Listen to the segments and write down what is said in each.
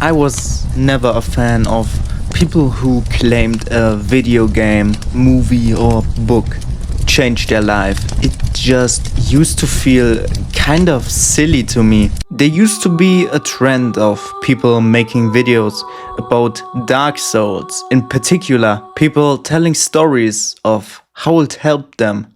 I was never a fan of people who claimed a video game, movie or book changed their life. It just used to feel kind of silly to me. There used to be a trend of people making videos about Darksouls, in particular, people telling stories of how it helped them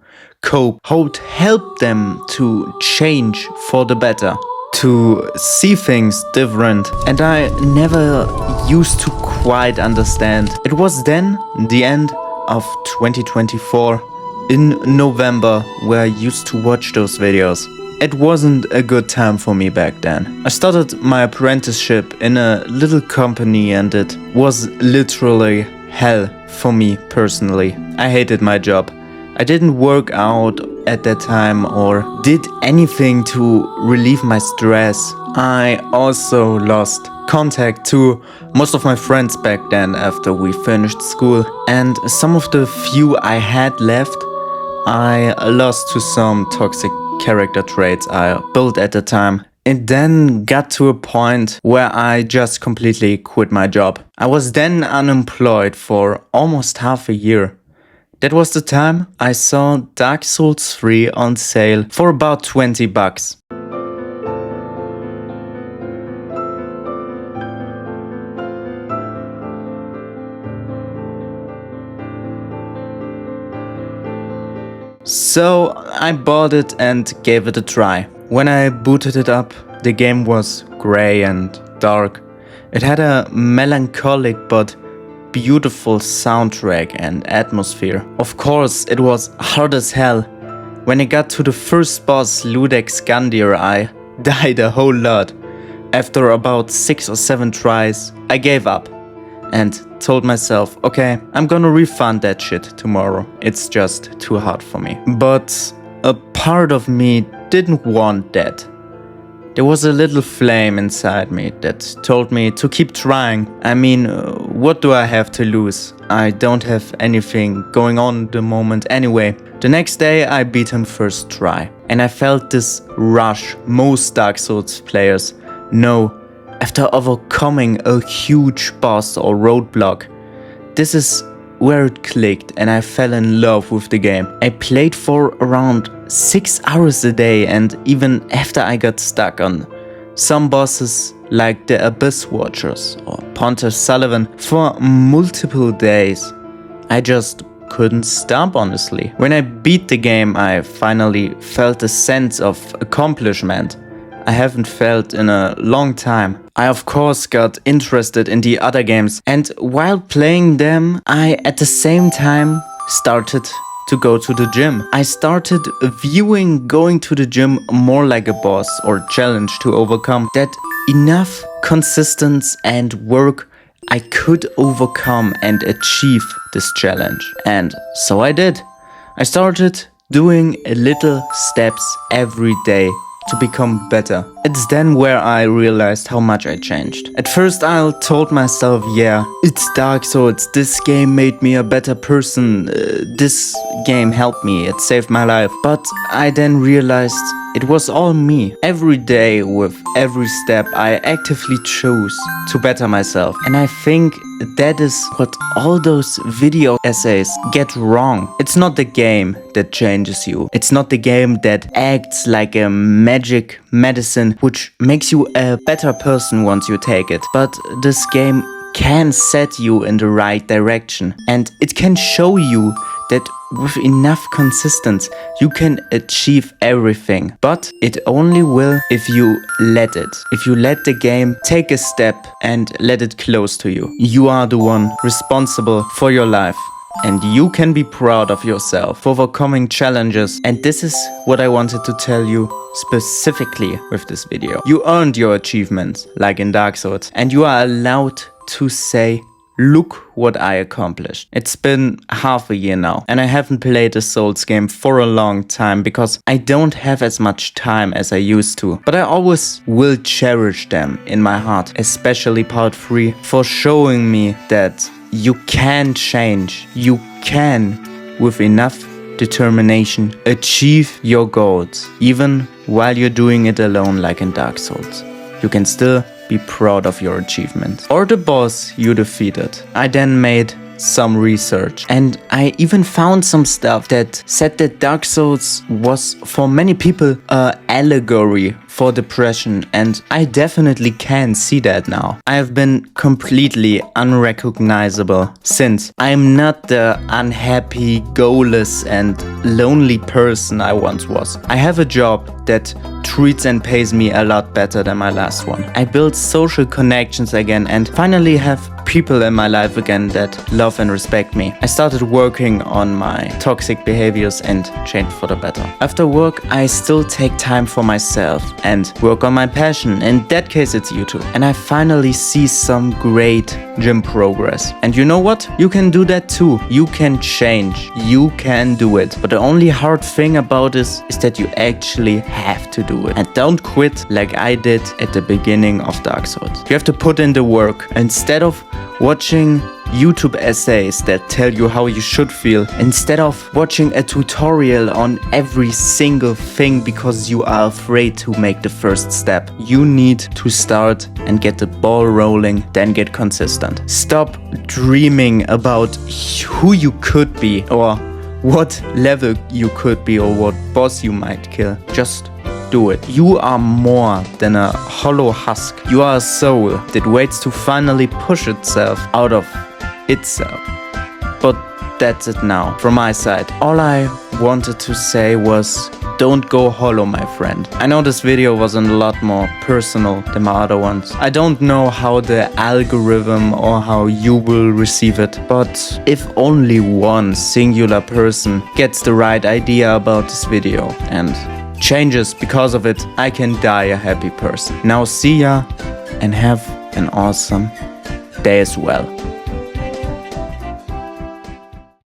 cope, how it helped them to change for the better, to see things different. And I never used to quite understand. It was then the end of 2024 in November where I used to watch those videos. It wasn't a good time for me back then. I started my apprenticeship in a little company and it was literally hell for me personally. I hated my job. I didn't work out at that time or did anything to relieve my stress. I also lost contact to most of my friends back then after we finished school, and some of the few I had left I lost to some toxic character traits I built at the time. It then got to a point where I just completely quit my job. I was then unemployed for almost half a year. That was the time I saw Dark Souls 3 on sale for about $20. So I bought it and gave it a try. When I booted it up, the game was grey and dark. It had a melancholic but beautiful soundtrack and atmosphere. Of course, it was hard as hell. When I got to the first boss, Ludex Gandir, I died a whole lot. After about 6 or 7 tries, I gave up and told myself, okay, I'm gonna refund that shit tomorrow. It's just too hard for me. But a part of me didn't want that. There was a little flame inside me that told me to keep trying. I mean, what do I have to lose? I don't have anything going on at the moment anyway. The next day I beat him first try, and I felt this rush most Dark Souls players know after overcoming a huge boss or roadblock. This is where it clicked and I fell in love with the game. I played for around 6 hours a day, and even after I got stuck on some bosses like the Abyss Watchers or Pontiff Sullivan for multiple days, I just couldn't stop, honestly. When I beat the game, I finally felt a sense of accomplishment I haven't felt in a long time. I of course got interested in the other games, and while playing them, I at the same time started to go to the gym. I started viewing going to the gym more like a boss or challenge to overcome. That enough consistency and work I could overcome and achieve this challenge. And so I did. I started doing little steps every day to become better. It's then where I realized how much I changed. At first I told myself, yeah, it's Dark Souls, this game made me a better person, this game helped me, it saved my life. But I then realized it was all me. Every day, with every step, I actively chose to better myself. And I think that is what all those video essays get wrong. It's not the game that changes you. It's not the game that acts like a magic medicine which makes you a better person once you take it. But this game can set you in the right direction, and it can show you that with enough consistency you can achieve everything. But it only will if you let it. If you let the game take a step and let it close to you. You are the one responsible for your life, and you can be proud of yourself for overcoming challenges. And this is what I wanted to tell you specifically with this video. You earned your achievements, like in Dark Souls, and you are allowed to say, look what I accomplished. It's been half a year now, and I haven't played a Souls game for a long time because I don't have as much time as I used to. But I always will cherish them in my heart, especially part 3, for showing me that you can change. You can, with enough determination, achieve your goals, even while you're doing it alone like in Dark Souls. You can still be proud of your achievement. Or the boss you defeated. I then made some research and I even found some stuff that said that Dark Souls was for many people an allegory for depression, and I definitely can see that now. I have been completely unrecognizable since I am not the unhappy, goalless and lonely person I once was. I have a job that treats and pays me a lot better than my last one. I built social connections again and finally have people in my life again that love and respect me. I started working on my toxic behaviors and changed for the better. After work, I still take time for myself and work on my passion. In that case, it's YouTube. And I finally see some great gym progress. And you know what? You can do that too. You can change. You can do it. But the only hard thing about this is that you actually have to do it. And don't quit like I did at the beginning of Dark Souls. You have to put in the work. Instead of watching YouTube essays that tell you how you should feel, instead of watching a tutorial on every single thing because you are afraid to make the first step, you need to start and get the ball rolling, then get consistent. Stop dreaming about who you could be or what level you could be or what boss you might kill. Just do it. You are more than a hollow husk. You are a soul that waits to finally push itself out of itself. But that's it now from my side. All I wanted to say was, don't go hollow, my friend. I know this video was a lot more personal than my other ones. I don't know how the algorithm or how you will receive it, but if only one singular person gets the right idea about this video and changes because of it, I can die a happy person. Now see ya and have an awesome day as well.